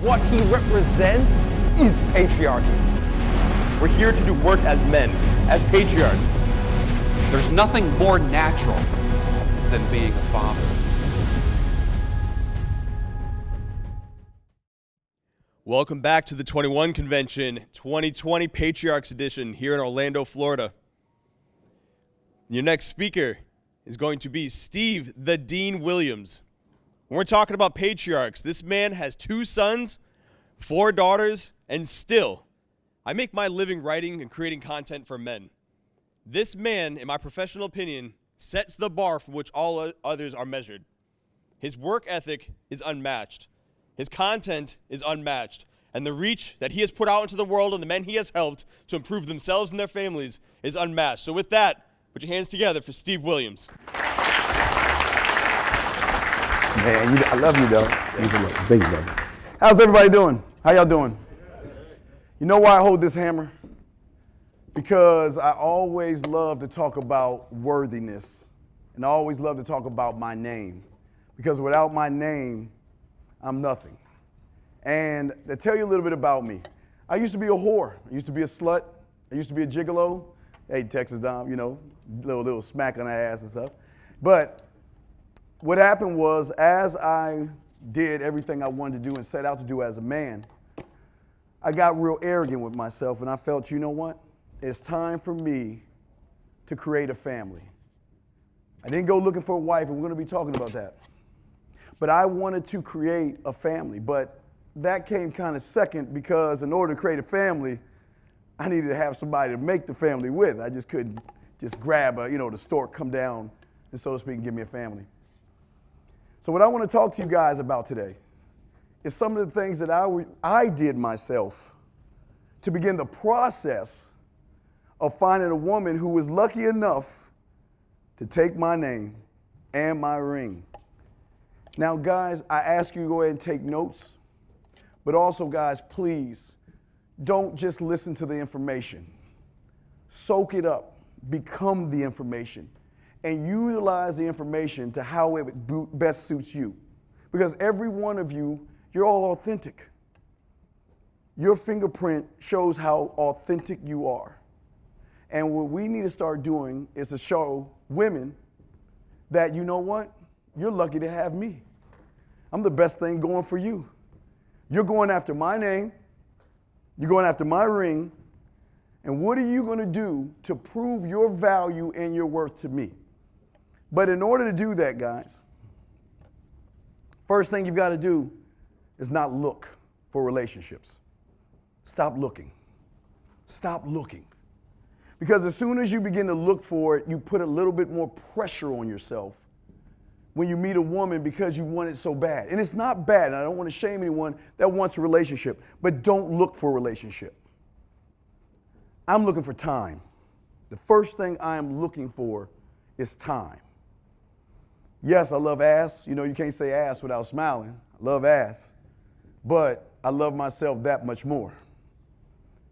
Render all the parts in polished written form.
What he represents is patriarchy. We're here to do work as men, as patriarchs. There's nothing more natural than being a father. Welcome back to the 21 Convention, 2020 Patriarchs Edition here in Orlando, Florida. Your next speaker is going to be Steve the Dean Williams. When we're talking about patriarchs, this man has 2 sons, 4 daughters, and still, I make my living writing and creating content for men. This man, in my professional opinion, sets the bar from which all others are measured. His work ethic is unmatched. His content is unmatched, and the reach that he has put out into the world and the men he has helped to improve themselves and their families is unmatched. So with that, put your hands together for Steve Williams. Man, I love you, though. Thank you, brother. How's everybody doing? How y'all doing? You know why I hold this hammer? Because I always love to talk about worthiness, and I always love to talk about my name. Because without my name, I'm nothing. And to tell you a little bit about me, I used to be a whore. I used to be a slut. I used to be a gigolo. Hey, Texas Dom, you know, little smack on the ass and stuff. But what happened was, as I did everything I wanted to do and set out to do as a man, I got real arrogant with myself, and I felt, you know what? It's time for me to create a family. I didn't go looking for a wife, and we're going to be talking about that. But I wanted to create a family, but that came kind of second, because in order to create a family, I needed to have somebody to make the family with. I just couldn't just grab the stork, come down, and so to speak, and give me a family. So what I want to talk to you guys about today is some of the things that I did myself to begin the process of finding a woman who was lucky enough to take my name and my ring. Now, guys, I ask you to go ahead and take notes, but also, guys, please don't just listen to the information. Soak it up, become the information, and utilize the information to how it best suits you. Because every one of you, you're all authentic. Your fingerprint shows how authentic you are. And what we need to start doing is to show women that, you know what? You're lucky to have me. I'm the best thing going for you. You're going after my name. You're going after my ring. And what are you going to do to prove your value and your worth to me? But in order to do that, guys, first thing you've got to do is not look for relationships. Stop looking. Stop looking. Because as soon as you begin to look for it, you put a little bit more pressure on yourself when you meet a woman because you want it so bad. And it's not bad, and I don't want to shame anyone that wants a relationship, but don't look for a relationship. I'm looking for time. The first thing I am looking for is time. Yes, I love ass. You know, you can't say ass without smiling. I love ass. But I love myself that much more.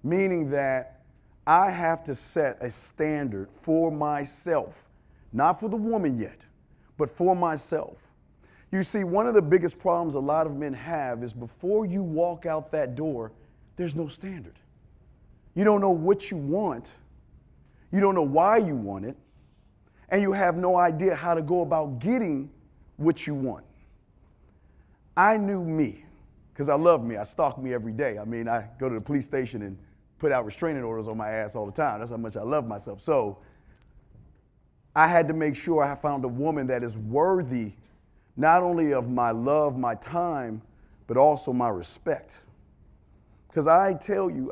Meaning that I have to set a standard for myself, not for the woman yet, but for myself. You see, one of the biggest problems a lot of men have is before you walk out that door, there's no standard. You don't know what you want. You don't know why you want it. And you have no idea how to go about getting what you want. I knew me, because I love me. I stalk me every day. I mean, I go to the police station and put out restraining orders on my ass all the time. That's how much I love myself. So I had to make sure I found a woman that is worthy not only of my love, my time, but also my respect. Because I tell you,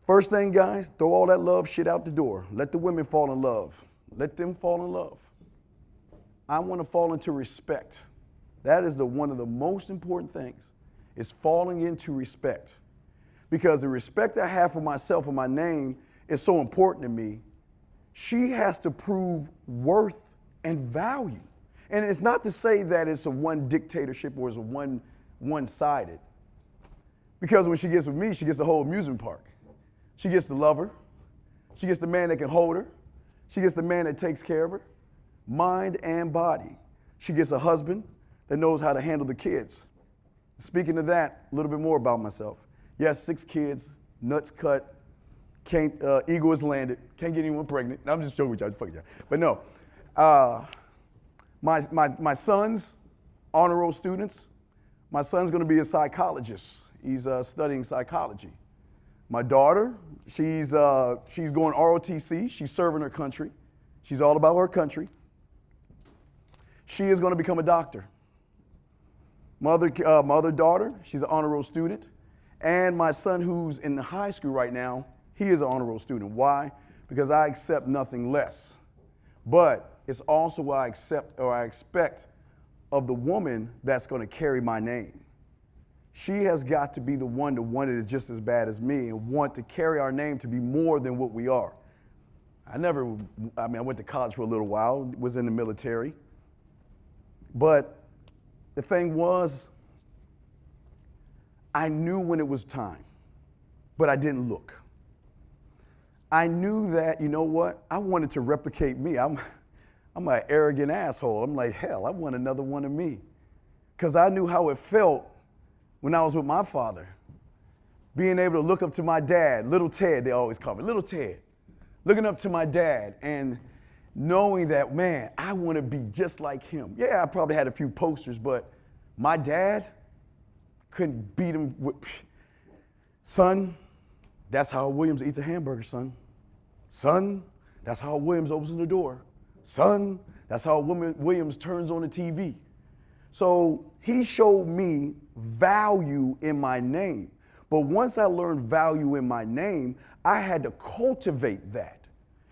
first thing, guys, throw all that love shit out the door. Let the women fall in love. Let them fall in love. I want to fall into respect. That is one of the most important things, is falling into respect. Because the respect I have for myself and my name is so important to me. She has to prove worth and value. And it's not to say that it's a one dictatorship or it's a one-sided. Because when she gets with me, she gets the whole amusement park. She gets the lover. She gets the man that can hold her. She gets the man that takes care of her, mind and body. She gets a husband that knows how to handle the kids. Speaking of that, a little bit more about myself. Yes, 6 kids, nuts cut, can't, eagle is landed, can't get anyone pregnant. I'm just joking with y'all, fuck y'all. But no, my sons, honor roll students. My son's gonna be a psychologist. He's studying psychology. My daughter, she's going ROTC, she's serving her country. She's all about her country. She is gonna become a doctor. My other daughter, she's an honor roll student. And my son, who's in the high school right now, he is an honor roll student. Why? Because I accept nothing less. But it's also what I accept or I expect of the woman that's going to carry my name. She has got to be the one to want it just as bad as me and want to carry our name to be more than what we are. I went to college for a little while, was in the military. But the thing was, I knew when it was time, but I didn't look. I knew that, you know what, I wanted to replicate me. I'm an arrogant asshole. I'm like, hell, I want another one of me. Because I knew how it felt when I was with my father. Being able to look up to my dad, little Ted, they always call me, little Ted. Looking up to my dad and knowing that, man, I want to be just like him. Yeah, I probably had a few posters, but my dad couldn't beat him with, son, that's how Williams eats a hamburger, son. Son, that's how Williams opens the door. Son, that's how Williams turns on the TV. So he showed me value in my name. But once I learned value in my name, I had to cultivate that.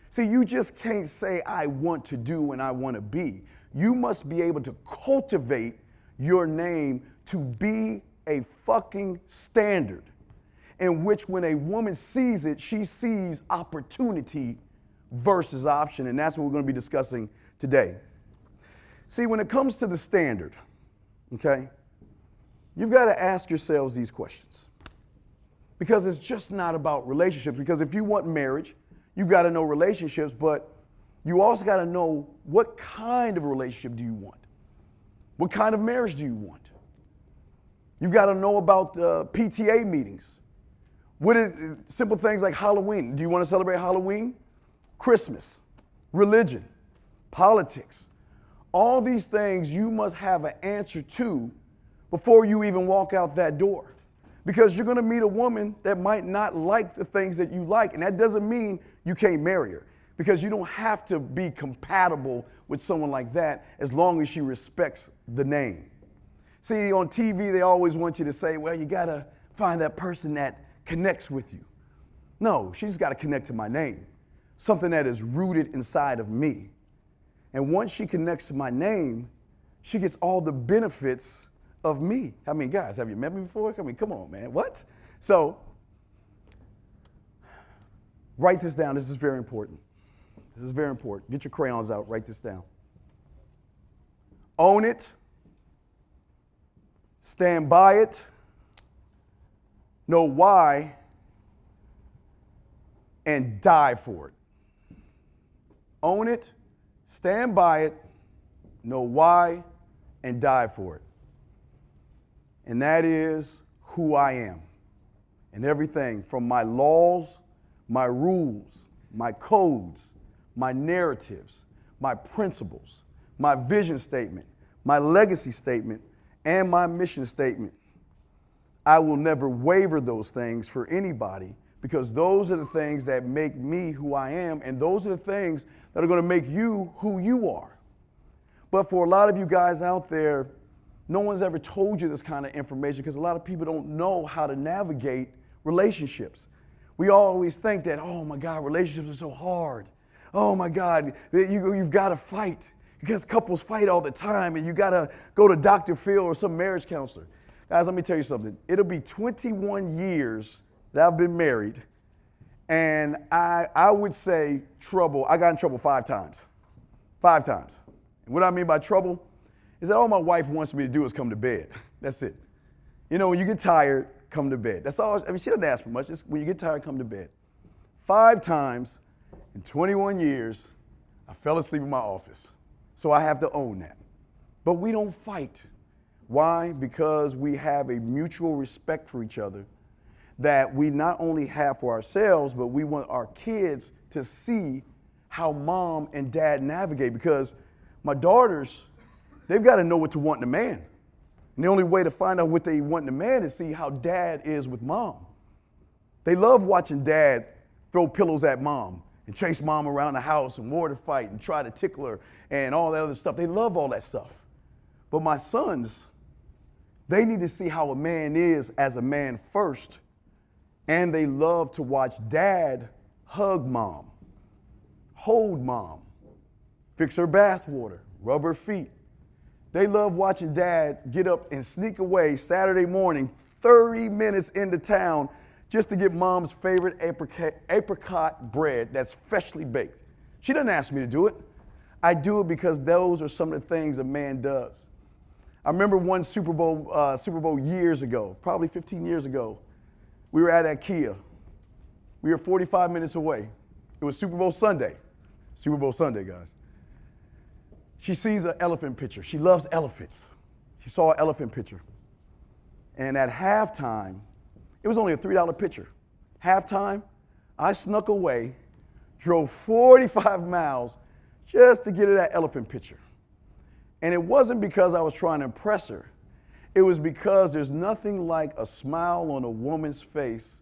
See, you just can't say, I want to do and I want to be. You must be able to cultivate your name to be a fucking standard in which when a woman sees it, she sees opportunity versus option. And that's what we're going to be discussing today. See, when it comes to the standard, okay, you've got to ask yourselves these questions. Because it's just not about relationships. Because if you want marriage, you've got to know relationships, but you also got to know what kind of relationship do you want? What kind of marriage do you want? You've got to know about PTA meetings. What is simple things like Halloween? Do you want to celebrate Halloween? Christmas, religion, politics. All these things you must have an answer to before you even walk out that door. Because you're going to meet a woman that might not like the things that you like. And that doesn't mean you can't marry her. Because you don't have to be compatible with someone like that as long as she respects the name. See, on TV, they always want you to say, well, you got to find that person that connects with you. No, she's got to connect to my name. Something that is rooted inside of me. And once she connects to my name, she gets all the benefits of me. I mean, guys, have you met me before? I mean, come on, man. What? So, write this down. This is very important. This is very important. Get your crayons out. Write this down. Own it. Stand by it. Know why. And die for it. Own it. Stand by it. Know why. And die for it. And that is who I am. And everything from my laws, my rules, my codes, my narratives, my principles, my vision statement, my legacy statement, and my mission statement. I will never waver those things for anybody because those are the things that make me who I am, and those are the things that are going to make you who you are. But for a lot of you guys out there, no one's ever told you this kind of information because a lot of people don't know how to navigate relationships. We always think that, oh my God, relationships are so hard. Oh my God, you've got to fight because couples fight all the time and you got to go to Dr. Phil or some marriage counselor. Guys, let me tell you something. It'll be 21 years that I've been married, and I would say I got in trouble 5 times. 5 times. And what I mean by trouble is that all my wife wants me to do is come to bed. That's it. You know, when you get tired, come to bed. That's all. I mean, she doesn't ask for much. Just when you get tired, come to bed. 5 times in 21 years, I fell asleep in my office. So I have to own that. But we don't fight. Why? Because we have a mutual respect for each other that we not only have for ourselves, but we want our kids to see how mom and dad navigate. Because my daughters, they've got to know what to want in a man. And the only way to find out what they want in a man is see how dad is with mom. They love watching dad throw pillows at mom and chase mom around the house and water fight and try to tickle her and all that other stuff. They love all that stuff. But my sons, they need to see how a man is as a man first. And they love to watch dad hug mom, hold mom, fix her bath water, rub her feet. They love watching dad get up and sneak away Saturday morning, 30 minutes into town, just to get mom's favorite apricot bread that's freshly baked. She doesn't ask me to do it. I do it because those are some of the things a man does. I remember one Super Bowl years ago, probably 15 years ago. We were at IKEA. We were 45 minutes away. It was Super Bowl Sunday. Super Bowl Sunday, guys. She sees an elephant picture. She loves elephants. She saw an elephant picture. And at halftime, it was only a $3 picture. Halftime, I snuck away, drove 45 miles just to get her that elephant picture. And it wasn't because I was trying to impress her. It was because there's nothing like a smile on a woman's face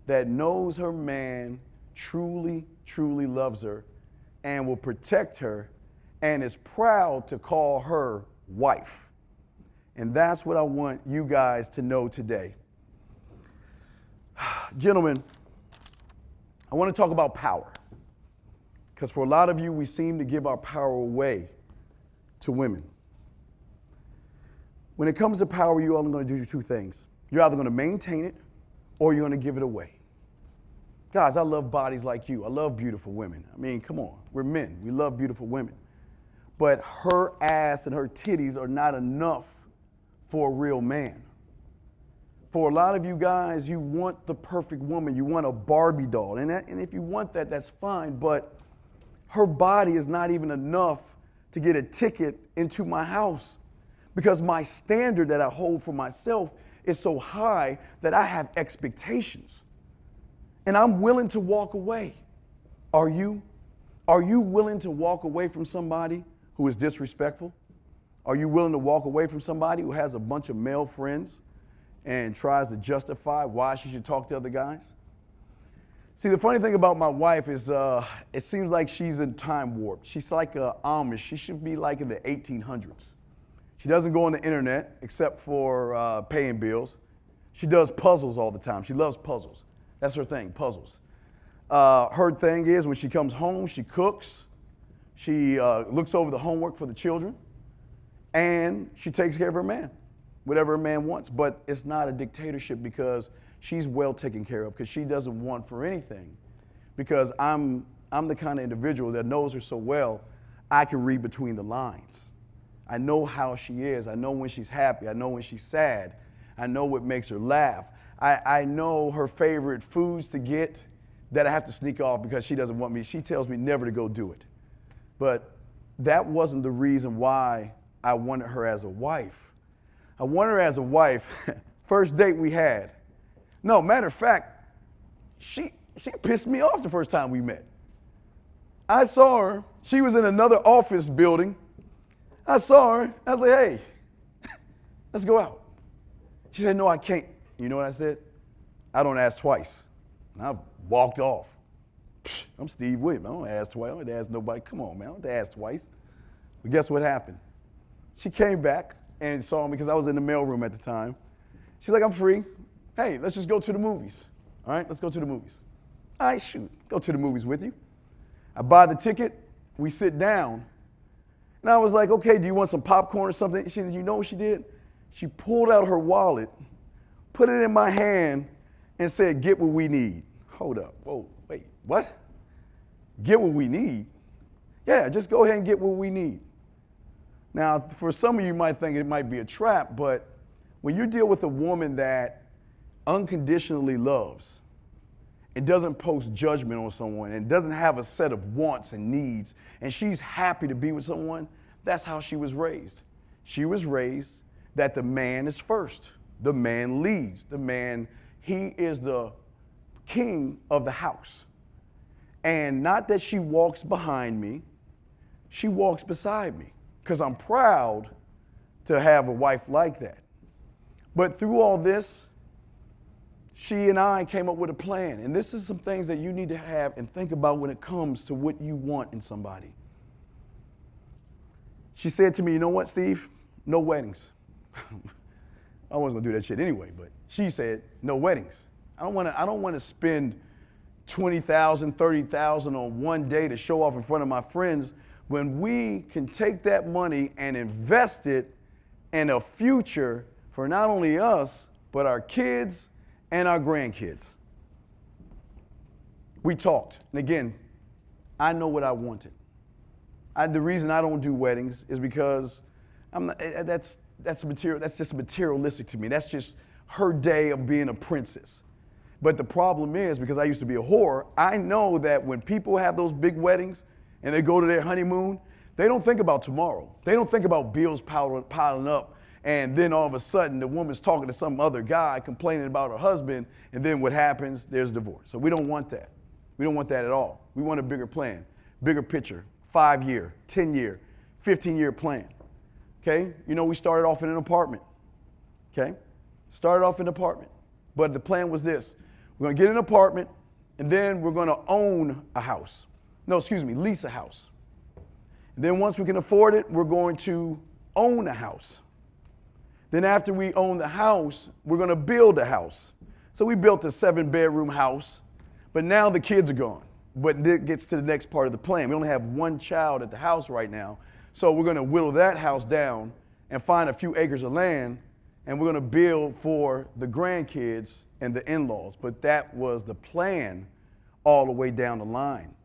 that knows her man truly, truly loves her and will protect her and is proud to call her wife. And that's what I want you guys to know today. Gentlemen, I want to talk about power. Because for a lot of you, we seem to give our power away to women. When it comes to power, you're only going to do two things. You're either going to maintain it or you're going to give it away. Guys, I love bodies like you. I love beautiful women. I mean, come on. We're men. We love beautiful women. But her ass and her titties are not enough for a real man. For a lot of you guys, you want the perfect woman. You want a Barbie doll. And if you want that, that's fine. But her body is not even enough to get a ticket into my house. Because my standard that I hold for myself is so high that I have expectations. And I'm willing to walk away. Are you? Are you willing to walk away from somebody who is disrespectful? Are you willing to walk away from somebody who has a bunch of male friends and tries to justify why she should talk to other guys? See, the funny thing about my wife is it seems like she's in time warp. She's like Amish. She should be like in the 1800s. She doesn't go on the internet except for paying bills. She does puzzles all the time. She loves puzzles. That's her thing, puzzles. Her thing is when she comes home, she cooks. She looks over the homework for the children. And she takes care of her man, whatever her man wants. But it's not a dictatorship because she's well taken care of because she doesn't want for anything. Because I'm the kind of individual that knows her so well, I can read between the lines. I know how she is. I know when she's happy. I know when she's sad. I know what makes her laugh. I know her favorite foods to get that I have to sneak off because she doesn't want me. She tells me never to go do it. But that wasn't the reason why I wanted her as a wife. I wanted her as a wife. First date we had. No, matter of fact, she pissed me off the first time we met. I saw her. She was in another office building. I saw her. I was like, hey, let's go out. She said, no, I can't. You know what I said? I don't ask twice. And I walked off. I'm Steve Williams. I don't ask twice. I don't ask nobody. Come on, man. I don't ask twice. But guess what happened? She came back and saw me because I was in the mailroom at the time. She's like, I'm free. Hey, let's just go to the movies. All right, let's go to the movies. All right, shoot. Go to the movies with you. I buy the ticket. We sit down. And I was like, okay, do you want some popcorn or something? She said, you know what she did? She pulled out her wallet, put it in my hand, and said, get what we need. Hold up. Whoa, wait, what? Get what we need? Yeah, just go ahead and get what we need. Now, for some of you might think it might be a trap, but when you deal with a woman that unconditionally loves and doesn't post judgment on someone and doesn't have a set of wants and needs, and she's happy to be with someone, that's how she was raised. She was raised that the man is first. The man leads. The man, he is the king of the house. And not that she walks behind me, she walks beside me, because I'm proud to have a wife like that. But through all this, she and I came up with a plan. And this is some things that you need to have and think about when it comes to what you want in somebody. She said to me, you know what, Steve? No weddings. I wasn't gonna do that shit anyway, but she said, no weddings. I don't wanna spend $20,000, $30,000 on one day to show off in front of my friends when we can take that money and invest it in a future for not only us, but our kids and our grandkids. We talked, and again, I know what I wanted. The reason I don't do weddings is because that's just materialistic to me. That's just her day of being a princess. But the problem is, because I used to be a whore, I know that when people have those big weddings and they go to their honeymoon, they don't think about tomorrow. They don't think about bills piling up, and then all of a sudden the woman's talking to some other guy complaining about her husband, and then what happens? There's divorce. So we don't want that. We don't want that at all. We want a bigger plan, bigger picture, 5-year, 10-year, 15-year plan. Okay? You know, we started off in an apartment. Okay? Started off in an apartment. But the plan was this. We're going to get an apartment, and then we're going to own a house. No, excuse me, lease a house. And then once we can afford it, we're going to own a house. Then after we own the house, we're going to build a house. So we built a 7-bedroom house, but now the kids are gone. But it gets to the next part of the plan. We only have one child at the house right now, so we're going to whittle that house down and find a few acres of land, and we're going to build for the grandkids and the in-laws. But that was the plan all the way down the line.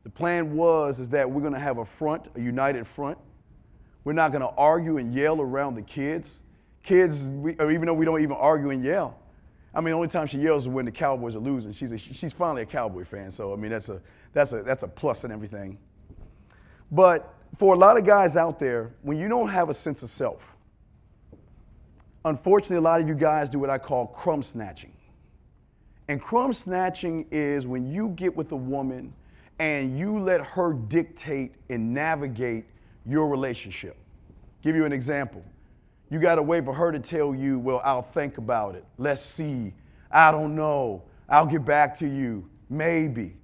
The plan is that we're going to have a front, a united front. We're not going to argue and yell around the kids. Kids, even though we don't even argue and yell. I mean, the only time she yells is when the Cowboys are losing. She's finally a Cowboy fan, so I mean that's a plus and everything. But for a lot of guys out there, when you don't have a sense of self, unfortunately, a lot of you guys do what I call crumb snatching. And crumb snatching is when you get with a woman and you let her dictate and navigate your relationship. Give you an example. You got to wait for her to tell you, well, I'll think about it. Let's see. I don't know. I'll get back to you. Maybe.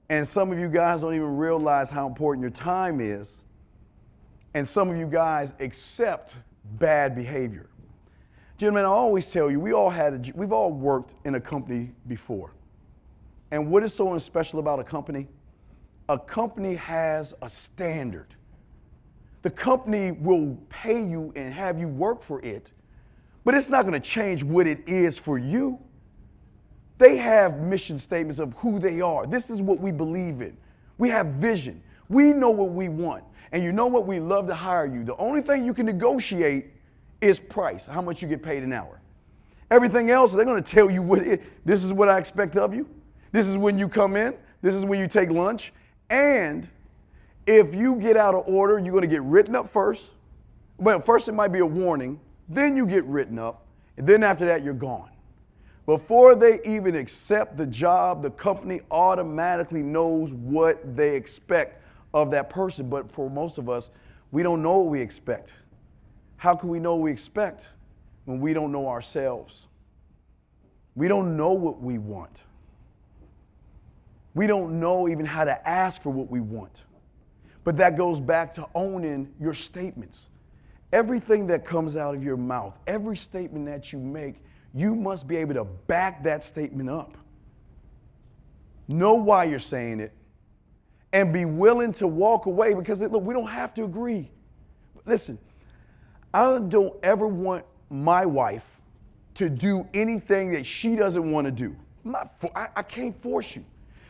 And some of you guys don't even realize how important your time is. And some of you guys accept bad behavior. Gentlemen, I always tell you, we've all worked in a company before. And what is so special about a company? A company has a standard. The company will pay you and have you work for it, but it's not going to change what it is for you. They have mission statements of who they are. This is what we believe in. We have vision. We know what we want. And you know what? We love to hire you. The only thing you can negotiate is price, how much you get paid an hour. Everything else, they're going to tell you this is what I expect of you. This is when you come in. This is when you take lunch. And if you get out of order, you're going to get written up first. Well, first it might be a warning. Then you get written up. And then after that, you're gone. Before they even accept the job, the company automatically knows what they expect of that person. But for most of us, we don't know what we expect. How can we know what we expect when we don't know ourselves? We don't know what we want. We don't know even how to ask for what we want. But that goes back to owning your statements. Everything that comes out of your mouth, every statement that you make, you must be able to back that statement up. Know why you're saying it and be willing to walk away, because look, we don't have to agree. Listen, I don't ever want my wife to do anything that she doesn't want to do. I can't force you.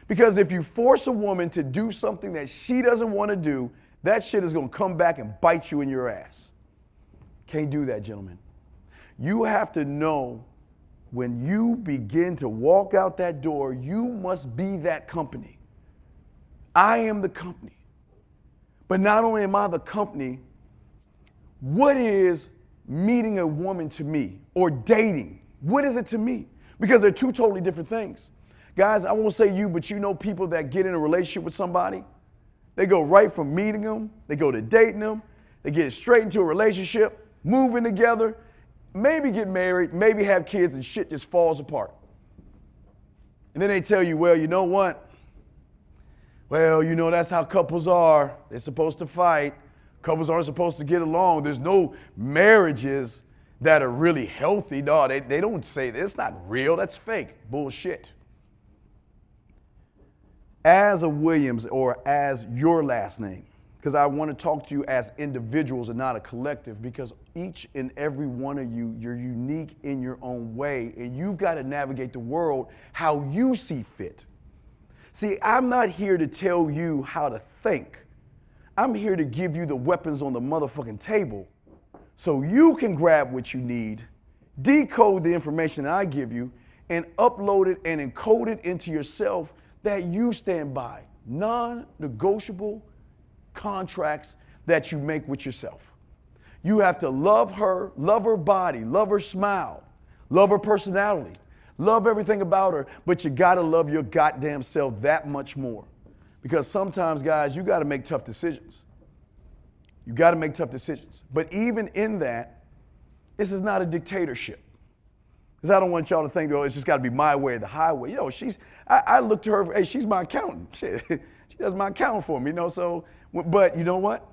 Because if you force a woman to do something that she doesn't want to do, that shit is going to come back and bite you in your ass. Can't do that, gentlemen. You have to know when you begin to walk out that door, you must be that company. I am the company. But not only am I the company, what is meeting a woman to me or dating? What is it to me? Because they're two totally different things. Guys, I won't say you, but you know people that get in a relationship with somebody, they go right from meeting them, they go to dating them, they get straight into a relationship, moving together, maybe get married, maybe have kids, and shit just falls apart. And then they tell you, well, you know what? Well, you know, that's how couples are. They're supposed to fight. Couples aren't supposed to get along. There's no marriages that are really healthy. No, they don't say that. It's not real. That's fake. Bullshit. As a Williams, or as your last name, because I want to talk to you as individuals and not a collective, because each and every one of you, you're unique in your own way, and you've got to navigate the world how you see fit. See, I'm not here to tell you how to think. I'm here to give you the weapons on the motherfucking table so you can grab what you need, decode the information that I give you, and upload it and encode it into yourself that you stand by. Non-negotiable contracts that you make with yourself. You have to love her body, love her smile, love her personality, love everything about her, but you gotta love your goddamn self that much more. Because sometimes, guys, you gotta make tough decisions. You gotta make tough decisions. But even in that, this is not a dictatorship. Because I don't want y'all to think, oh, it's just got to be my way or the highway. Yo, I look to her, hey, she's my accountant. Shit, she does my accounting for me, you know, so, but you know what?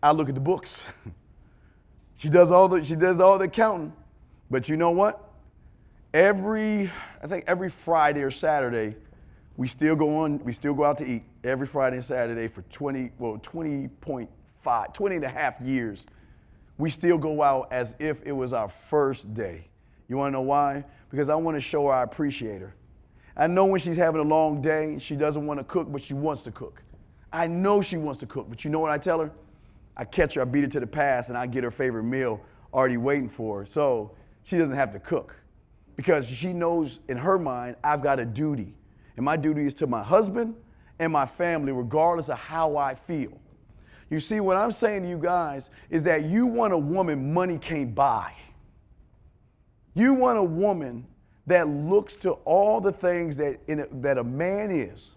I look at the books. She does all the accounting. But you know what? I think every Friday or Saturday, we still go out to eat every Friday and Saturday for 20 and a half years. We still go out as if it was our first day. You want to know why? Because I want to show her I appreciate her. I know when she's having a long day, she doesn't want to cook, but she wants to cook. I know she wants to cook, but you know what I tell her? I catch her, I beat her to the pass, and I get her favorite meal already waiting for her. So she doesn't have to cook. Because she knows in her mind, I've got a duty. And my duty is to my husband and my family, regardless of how I feel. You see, what I'm saying to you guys is that you want a woman money can't buy. You want a woman that looks to all the things that a man is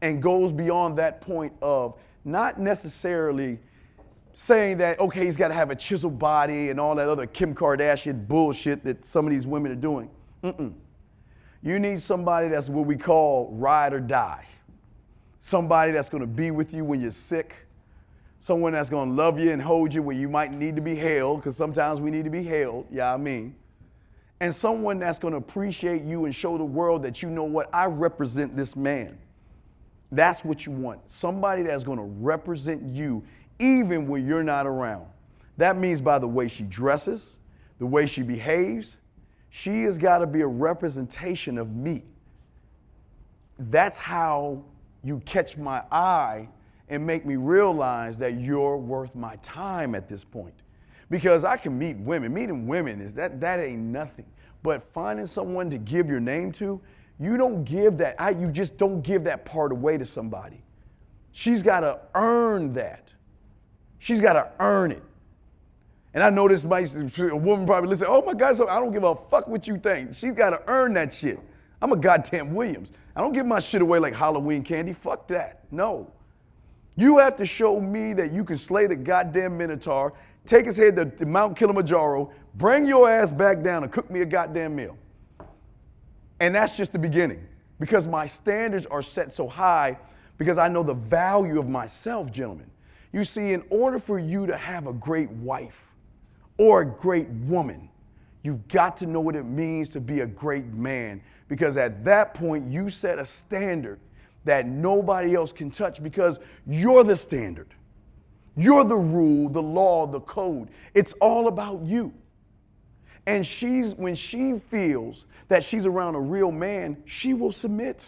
and goes beyond that point of not necessarily saying that, okay, he's got to have a chiseled body and all that other Kim Kardashian bullshit that some of these women are doing. You need somebody that's what we call ride or die. Somebody that's going to be with you when you're sick. Someone that's going to love you and hold you when you might need to be held, because sometimes we need to be held, and someone that's going to appreciate you and show the world that, you know what, I represent this man. That's what you want. Somebody that's going to represent you even when you're not around. That means by the way she dresses, the way she behaves. She has got to be a representation of me. That's how you catch my eye and make me realize that you're worth my time at this point. Because I can meet women. Meeting women is that ain't nothing. But finding someone to give your name to, you don't give that. You just don't give that part away to somebody. She's got to earn that. She's got to earn it. And I know this might, a woman probably listen, oh my God, so I don't give a fuck what you think. She's got to earn that shit. I'm a goddamn Williams. I don't give my shit away like Halloween candy. Fuck that. No. You have to show me that you can slay the goddamn Minotaur, take his head to Mount Kilimanjaro, bring your ass back down and cook me a goddamn meal. And that's just the beginning. Because my standards are set so high because I know the value of myself, gentlemen. You see, in order for you to have a great wife or a great woman, you've got to know what it means to be a great man. Because at that point, you set a standard that nobody else can touch because you're the standard. You're the rule, the law, the code. It's all about you. And when she feels that she's around a real man, she will submit.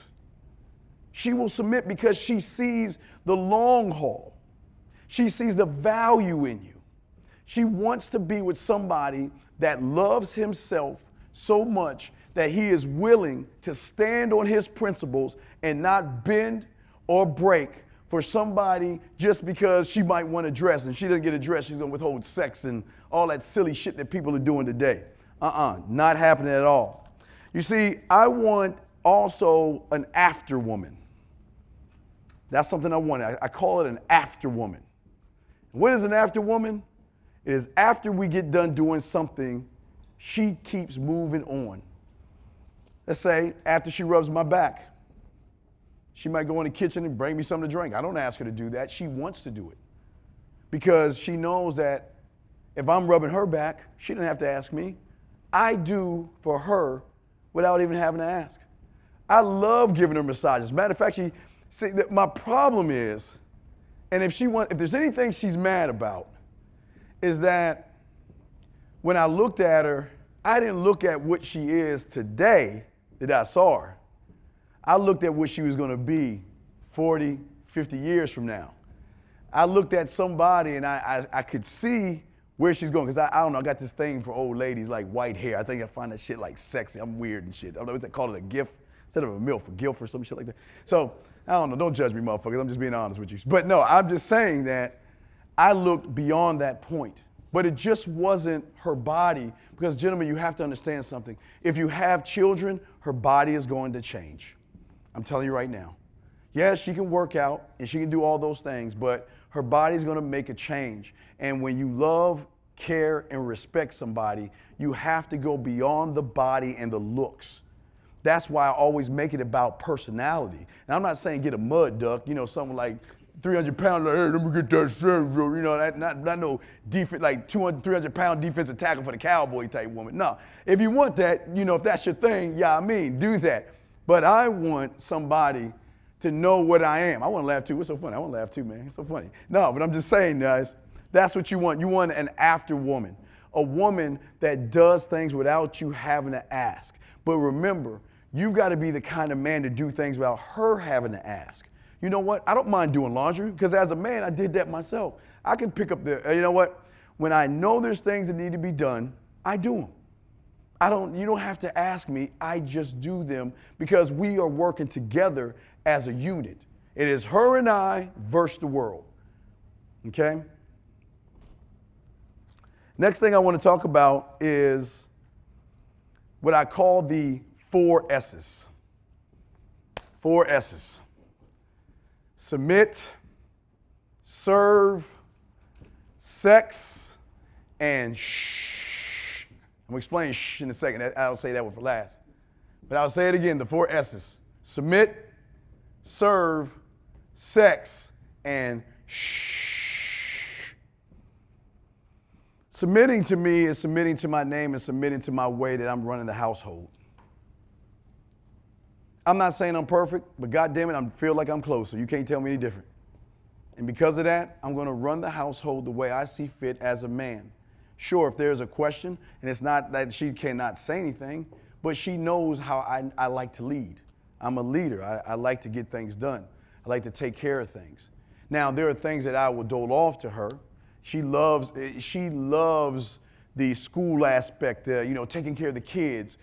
She will submit because she sees the long haul. She sees the value in you. She wants to be with somebody that loves himself so much that he is willing to stand on his principles and not bend or break for somebody just because she might want a dress and she doesn't get a dress, she's gonna withhold sex and all that silly shit that people are doing today. Not happening at all. You see, I want also an after woman. That's something I want. I call it an after woman. What is an after woman? It is after we get done doing something, she keeps moving on. Let's say after she rubs my back, she might go in the kitchen and bring me something to drink. I don't ask her to do that. She wants to do it because she knows that if I'm rubbing her back, she doesn't have to ask me. I do for her without even having to ask. I love giving her massages. Matter of fact, my problem is, and if there's anything she's mad about, is that when I looked at her, I didn't look at what she is today that I saw her. I looked at what she was going to be 40, 50 years from now. I looked at somebody and I could see where she's going, because I don't know, I got this thing for old ladies like white hair. I think I find that shit like sexy. I'm weird and shit. I don't know what they call it, a GIF instead of a MILF, a GILF or some shit like that. So I don't know, don't judge me, motherfuckers. I'm just being honest with you. But no, I'm just saying that I looked beyond that point. But it just wasn't her body, because gentlemen, you have to understand something. If you have children, her body is going to change. I'm telling you right now. Yes, she can work out and she can do all those things, but her body's going to make a change. And when you love, care, and respect somebody, you have to go beyond the body and the looks. That's why I always make it about personality. And I'm not saying get a mud duck, someone like 300 pounds, like, hey, let me get that cereal, not no defense, like 200, 300 pound defensive tackle for the cowboy type woman. No, if you want that, if that's your thing, do that. But I want somebody to know what I am. I want to laugh too. What's so funny? I want to laugh too, man. It's so funny. No, but I'm just saying, guys, that's what you want. You want an after woman, a woman that does things without you having to ask. But remember, you've got to be the kind of man to do things without her having to ask. You know what? I don't mind doing laundry, because as a man, I did that myself. I can pick up when I know there's things that need to be done, I do them. You don't have to ask me, I just do them, because we are working together as a unit. It is her and I versus the world. Okay? Next thing I want to talk about is what I call the 4 S's. 4 S's. Submit, serve, sex, and shh. I'm going to explain shh in a second. I'll say that one for last. But I'll say it again, the 4 S's. Submit, serve, sex, and shh. Submitting to me is submitting to my name and submitting to my way that I'm running the household. I'm not saying I'm perfect, but goddamn it, I feel like I'm close, so you can't tell me any different. And because of that, I'm going to run the household the way I see fit as a man. Sure, if there's a question, and it's not that she cannot say anything, but she knows how I like to lead. I'm a leader. I like to get things done. I like to take care of things. Now, there are things that I will dole off to her. She loves the school aspect, taking care of the kids.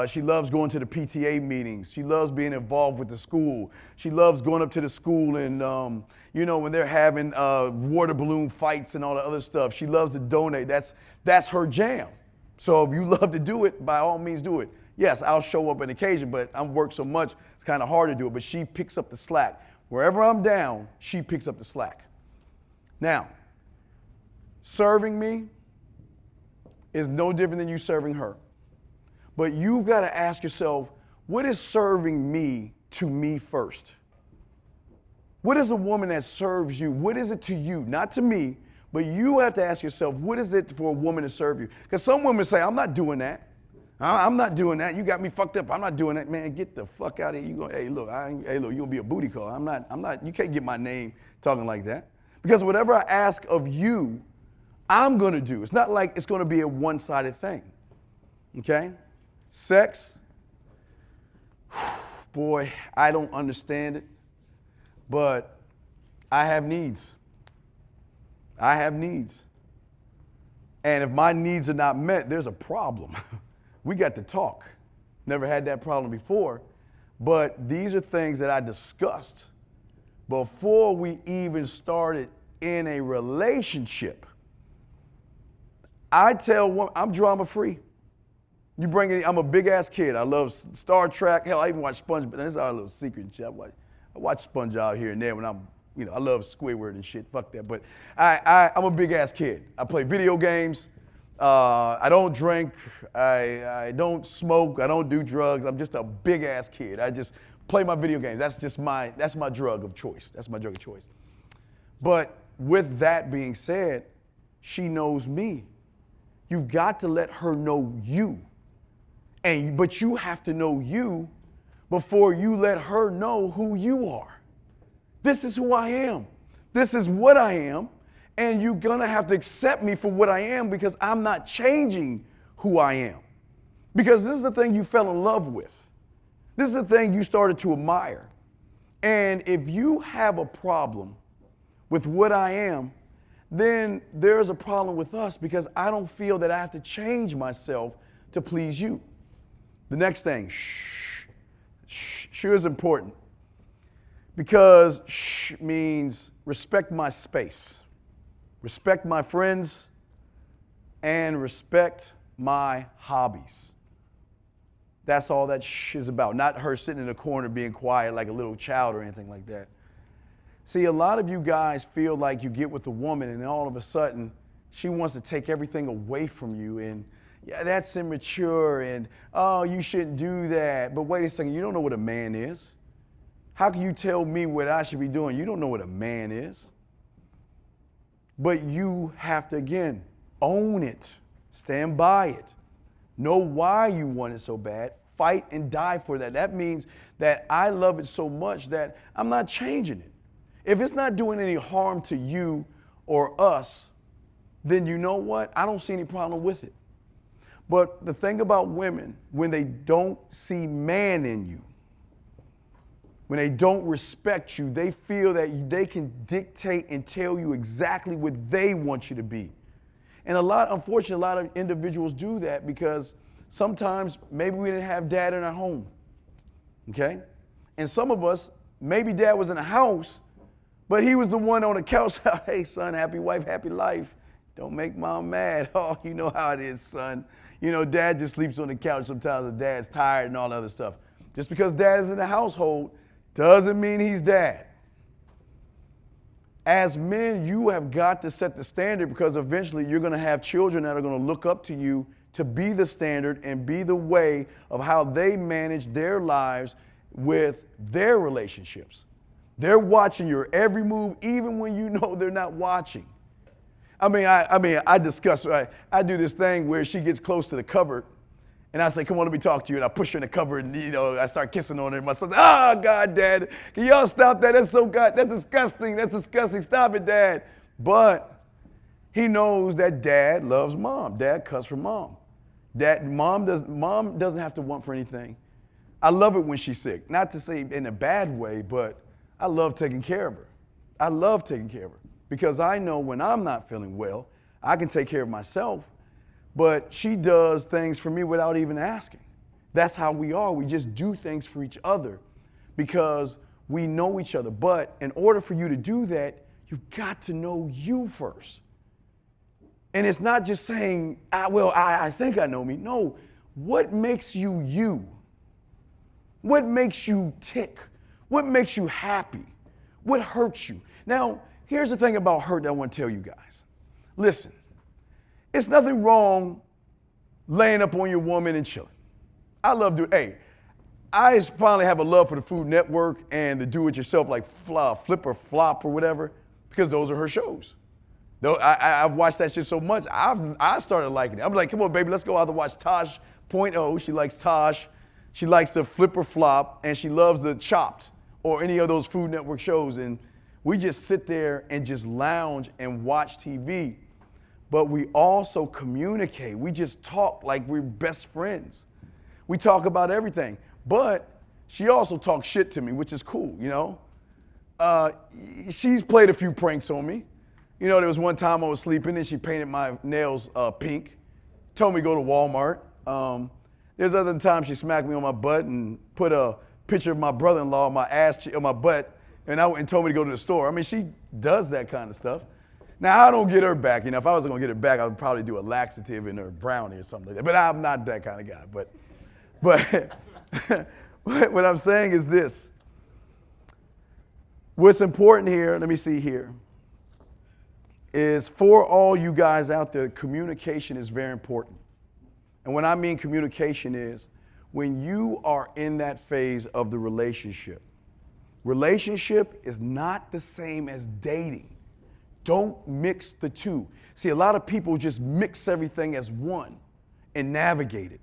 She loves going to the PTA meetings. She loves being involved with the school. She loves going up to the school and, when they're having water balloon fights and all the other stuff. She loves to donate. That's her jam. So if you love to do it, by all means do it. Yes, I'll show up on occasion, but I'm worked so much, it's kind of hard to do it. But she picks up the slack. Wherever I'm down, she picks up the slack. Now, serving me is no different than you serving her. But you've got to ask yourself, what is serving me to me first? What is a woman that serves you? What is it to you? Not to me, but you have to ask yourself, what is it for a woman to serve you? Because some women say, I'm not doing that. I'm not doing that. You got me fucked up. I'm not doing that. Man, get the fuck out of here. You go, hey, look, you'll be a booty call. I'm not, you can't get my name talking like that. Because whatever I ask of you, I'm going to do. It's not like it's going to be a one-sided thing. Okay? Sex, boy, I don't understand it, but I have needs. I have needs. And if my needs are not met, there's a problem. We got to talk. Never had that problem before, but these are things that I discussed before we even started in a relationship. I tell women, I'm drama free. You bring it, I'm a big ass kid. I love Star Trek. Hell, I even watch SpongeBob. That's our little secret and shit. I watch SpongeBob here and there when I'm, I love Squidward and shit. Fuck that. But I'm a big ass kid. I play video games. I don't drink. I don't smoke. I don't do drugs. I'm just a big ass kid. I just play my video games. That's my drug of choice. That's my drug of choice. But with that being said, she knows me. You've got to let her know you. But you have to know you before you let her know who you are. This is who I am. This is what I am. And you're going to have to accept me for what I am because I'm not changing who I am. Because this is the thing you fell in love with. This is the thing you started to admire. And if you have a problem with what I am, then there's a problem with us because I don't feel that I have to change myself to please you. The next thing, shh is important because shh means respect my space, respect my friends, and respect my hobbies. That's all that shh is about, not her sitting in a corner being quiet like a little child or anything like that. See, a lot of you guys feel like you get with a woman and then all of a sudden she wants to take everything away from you and yeah, that's immature and oh, you shouldn't do that. But wait a second, you don't know what a man is. How can you tell me what I should be doing? You don't know what a man is. But you have to, again, own it, stand by it, know why you want it so bad, fight and die for that. That means that I love it so much that I'm not changing it. If it's not doing any harm to you or us, then you know what? I don't see any problem with it. But the thing about women, when they don't see man in you, when they don't respect you, they feel that they can dictate and tell you exactly what they want you to be. And unfortunately, a lot of individuals do that because sometimes maybe we didn't have dad in our home, okay? And some of us, maybe dad was in the house, but he was the one on the couch. Hey, son, happy wife, happy life. Don't make mom mad. Oh, you know how it is, son. Dad just sleeps on the couch sometimes and dad's tired and all that other stuff. Just because dad is in the household doesn't mean he's dad. As men, you have got to set the standard because eventually you're going to have children that are going to look up to you to be the standard and be the way of how they manage their lives with their relationships. They're watching your every move, even when you know they're not watching. I discuss, right? I do this thing where she gets close to the cupboard and I say, come on, let me talk to you. And I push her in the cupboard and, I start kissing on her. And my son says, oh, God, Dad, can y'all stop that? That's so God, that's disgusting. That's disgusting. Stop it, Dad. But he knows that Dad loves Mom. Dad cuts for Mom. Mom doesn't have to want for anything. I love it when she's sick. Not to say in a bad way, but I love taking care of her. I love taking care of her. Because I know when I'm not feeling well, I can take care of myself, but she does things for me without even asking. That's how we are. We just do things for each other because we know each other. But in order for you to do that, you've got to know you first. And it's not just saying, I think I know me. No, what makes you you? What makes you tick? What makes you happy? What hurts you? Now, here's the thing about hurt that I want to tell you guys. Listen, it's nothing wrong laying up on your woman and chilling. I finally have a love for the Food Network and the do-it-yourself like Flip or Flop or whatever because those are her shows. I've watched that shit so much, I started liking it. I'm like, come on, baby, let's go out to watch Tosh.0. She likes Tosh. She likes the Flip or Flop, and she loves the Chopped or any of those Food Network shows. And we just sit there and just lounge and watch TV. But we also communicate. We just talk like we're best friends. We talk about everything. But she also talks shit to me, which is cool, She's played a few pranks on me. There was one time I was sleeping and she painted my nails pink, told me to go to Walmart. There's other times she smacked me on my butt and put a picture of my brother-in-law on my butt and told me to go to the store. I mean, she does that kind of stuff. Now, I don't get her back. You know, if I was going to get her back, I would probably do a laxative in her brownie or something like that. But I'm not that kind of guy. But what I'm saying is this. What's important here, let me see here, is for all you guys out there, communication is very important. And when I mean communication is when you are in that phase of the relationship. Relationship is not the same as dating. Don't mix the two. See, a lot of people just mix everything as one and navigate it.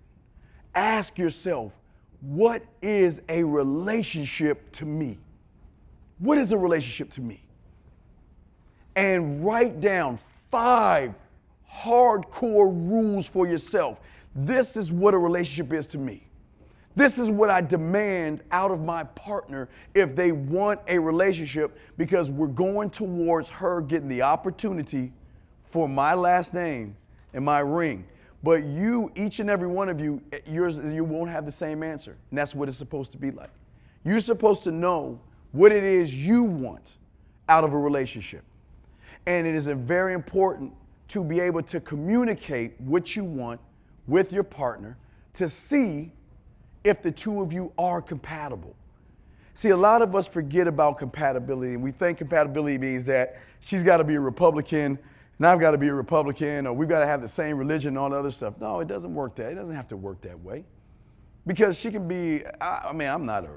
Ask yourself, what is a relationship to me? What is a relationship to me? And write down 5 hardcore rules for yourself. This is what a relationship is to me. This is what I demand out of my partner if they want a relationship, because we're going towards her getting the opportunity for my last name and my ring. But you, each and every one of you, you won't have the same answer. And that's what it's supposed to be like. You're supposed to know what it is you want out of a relationship. And it is very important to be able to communicate what you want with your partner to see if the two of you are compatible. See, a lot of us forget about compatibility, and we think compatibility means that she's got to be a Republican and I've got to be a Republican, or we've got to have the same religion and all the other stuff. No, it doesn't work that. It doesn't have to work that way. Because she can be, I mean, I'm not a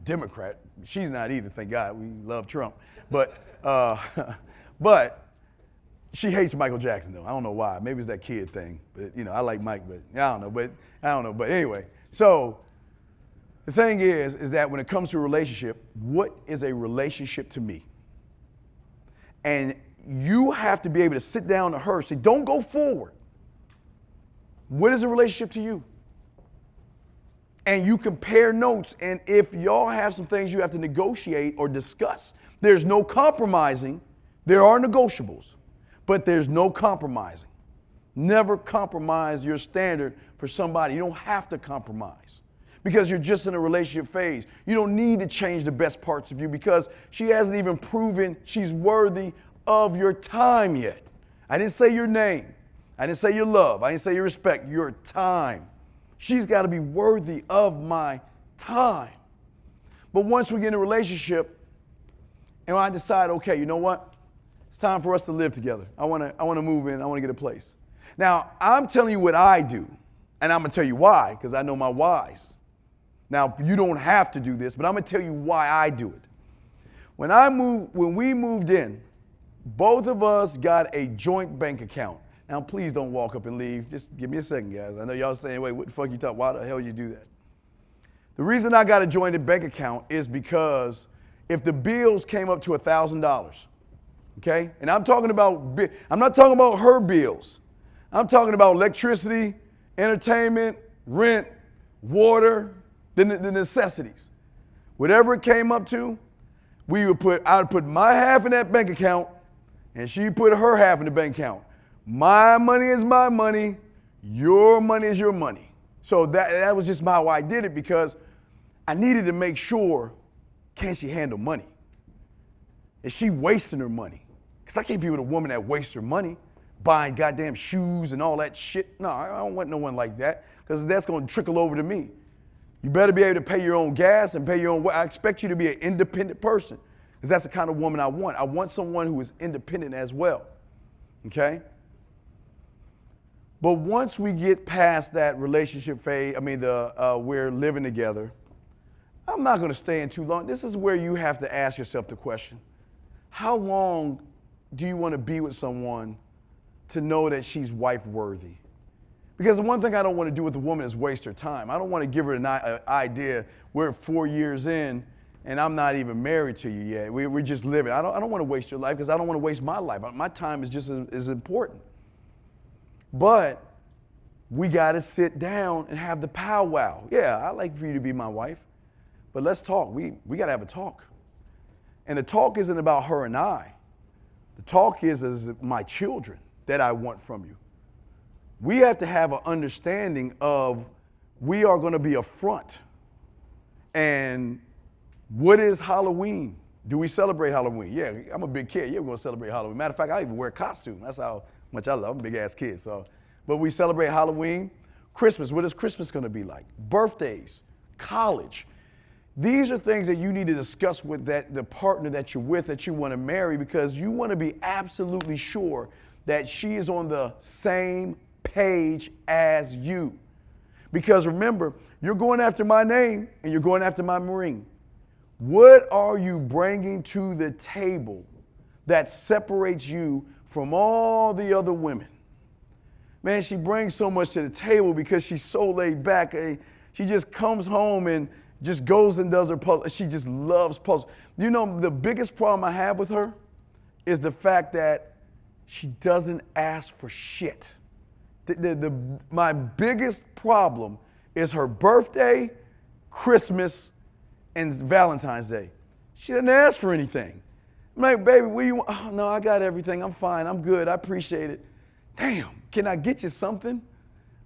Democrat. She's not either, thank God. We love Trump. But she hates Michael Jackson, though. I don't know why. Maybe it's that kid thing. But, you know, I like Mike, but I don't know. But anyway, so the thing is that when it comes to a relationship, what is a relationship to me? And you have to be able to sit down to her, say, don't go forward. What is a relationship to you? And you compare notes, and if y'all have some things you have to negotiate or discuss, there's no compromising. There are negotiables, but there's no compromising. Never compromise your standard for somebody. You don't have to compromise because you're just in a relationship phase. You don't need to change the best parts of you because she hasn't even proven she's worthy of your time yet. I didn't say your name. I didn't say your love. I didn't say your respect. Your time. She's got to be worthy of my time. But once we get in a relationship and I decide, okay, you know what? It's time for us to live together. I want to move in. I want to get a place. Now, I'm telling you what I do, and I'm going to tell you why, because I know my whys. Now, you don't have to do this, but I'm going to tell you why I do it. When we moved in, both of us got a joint bank account. Now, please don't walk up and leave. Just give me a second, guys. I know y'all saying, wait, what the fuck you talking? Why the hell you do that? The reason I got a joint bank account is because if the bills came up to $1,000, okay? And I'm not talking about her bills. I'm talking about electricity, entertainment, rent, water, the necessities. Whatever it came up to, I would put my half in that bank account, and she put her half in the bank account. My money is my money. Your money is your money. So that was just how I did it, because I needed to make sure, can she handle money? Is she wasting her money? Because I can't be with a woman that wastes her money, buying goddamn shoes and all that shit. No, I don't want no one like that, because that's going to trickle over to me. You better be able to pay your own gas and pay your own. I expect you to be an independent person, because that's the kind of woman I want. I want someone who is independent as well. Okay? But once we get past that relationship phase, we're living together, I'm not going to stay in too long. This is where you have to ask yourself the question, how long do you want to be with someone to know that she's wife worthy? Because the one thing I don't want to do with a woman is waste her time. I don't want to give her an idea, we're 4 years in and I'm not even married to you yet. We're just living. I don't want to waste your life, because I don't want to waste my life. My time is just as important. But we got to sit down and have the powwow. Yeah, I'd like for you to be my wife, but let's talk. We got to have a talk. And the talk isn't about her and I. The talk is my children that I want from you. We have to have an understanding of we are going to be a front. And what is Halloween? Do we celebrate Halloween? Yeah, I'm a big kid. Yeah, we're going to celebrate Halloween. Matter of fact, I even wear a costume. That's how much I love. I'm a big-ass kid. But we celebrate Halloween. Christmas, what is Christmas going to be like? Birthdays, college. These are things that you need to discuss with the partner that you're with, that you want to marry, because you want to be absolutely sure that she is on the same page as you. Because remember, you're going after my name and you're going after my ring. What are you bringing to the table that separates you from all the other women? Man, she brings so much to the table because she's so laid back. She just comes home and just goes and does her puzzle. She just loves puzzles. You know, the biggest problem I have with her is the fact that she doesn't ask for shit. My biggest problem is her birthday, Christmas, and Valentine's Day. She doesn't ask for anything. I'm like, baby, what do you want? Oh, no, I got everything. I'm fine. I'm good. I appreciate it. Damn, can I get you something?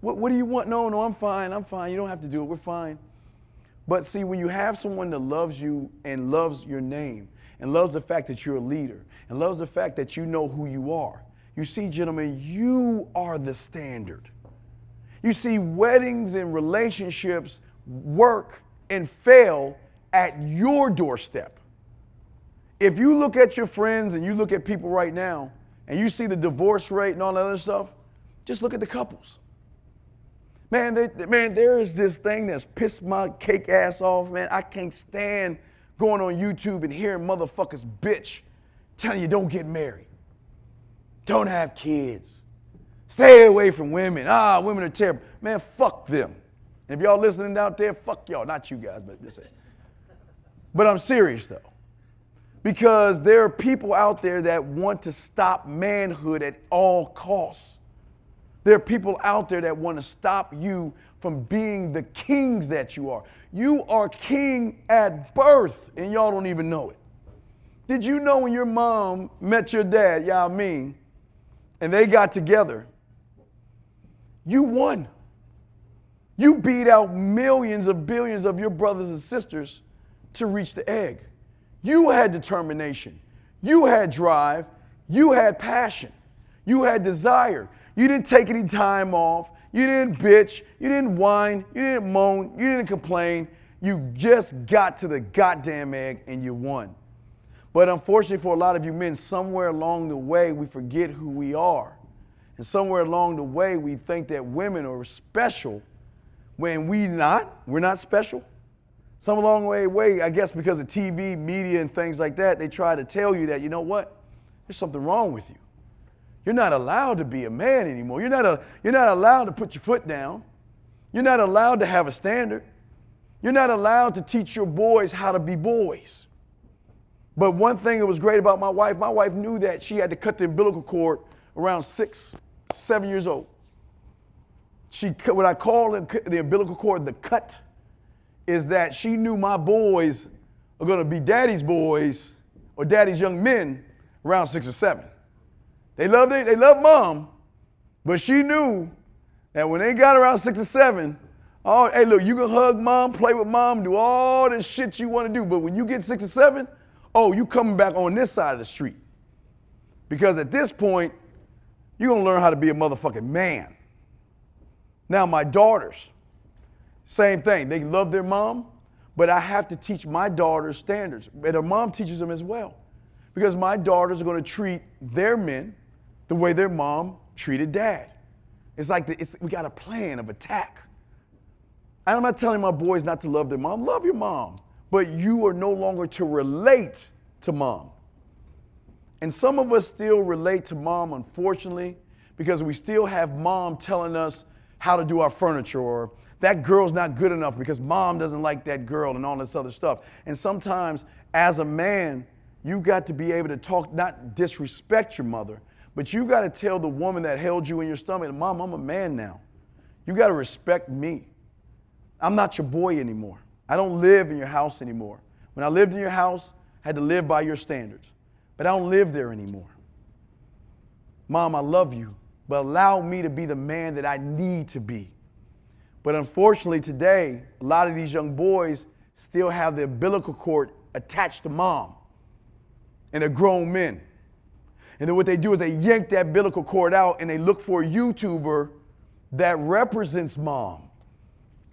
What do you want? No, I'm fine. I'm fine. You don't have to do it. We're fine. But see, when you have someone that loves you and loves your name and loves the fact that you're a leader and loves the fact that you know who you are, you see, gentlemen, you are the standard. You see, weddings and relationships work and fail at your doorstep. If you look at your friends and you look at people right now and you see the divorce rate and all that other stuff, just look at the couples. Man, there is this thing that's pissed my cake ass off, man. I can't stand going on YouTube and hearing motherfuckers bitch telling you don't get married. Don't have kids. Stay away from women. Women are terrible. Man, fuck them. And if y'all listening out there, fuck y'all. Not you guys, but just But I'm serious though. Because there are people out there that want to stop manhood at all costs. There are people out there that want to stop you from being the kings that you are. You are king at birth, and y'all don't even know it. Did you know when your mom met your dad, y'all mean, and they got together, you won. You beat out millions of billions of your brothers and sisters to reach the egg. You had determination. You had drive. You had passion. You had desire. You didn't take any time off. You didn't bitch. You didn't whine. You didn't moan. You didn't complain. You just got to the goddamn egg and you won. But unfortunately for a lot of you men, somewhere along the way, we forget who we are. And somewhere along the way, we think that women are special when we're not special. Some along the way, I guess because of TV, media, and things like that, they try to tell you that, you know what? There's something wrong with you. You're not allowed to be a man anymore. You're not allowed to put your foot down. You're not allowed to have a standard. You're not allowed to teach your boys how to be boys. But one thing that was great about my wife knew that she had to cut the umbilical cord around 6, 7 years old. What I call the umbilical cord the cut is that she knew my boys are going to be daddy's boys or daddy's young men around 6 or 7. They love mom, but she knew that when they got around 6 or 7, oh, hey, look, you can hug mom, play with mom, do all this shit you want to do, but when you get 6 or 7, oh, you coming back on this side of the street. Because at this point, you're going to learn how to be a motherfucking man. Now, my daughters, same thing. They love their mom, but I have to teach my daughters standards. And their mom teaches them as well. Because my daughters are going to treat their men the way their mom treated dad. It's like we got a plan of attack. I'm not telling my boys not to love their mom. Love your mom. But you are no longer to relate to mom. And some of us still relate to mom, unfortunately, because we still have mom telling us how to do our furniture, or that girl's not good enough because mom doesn't like that girl and all this other stuff. And sometimes as a man, you got to be able to talk, not disrespect your mother, but you got to tell the woman that held you in your stomach, Mom, I'm a man now. You got to respect me. I'm not your boy anymore. I don't live in your house anymore. When I lived in your house, I had to live by your standards. But I don't live there anymore. Mom, I love you, but allow me to be the man that I need to be. But unfortunately today, a lot of these young boys still have the umbilical cord attached to mom. and they're grown men. And then what they do is they yank that umbilical cord out and they look for a YouTuber that represents mom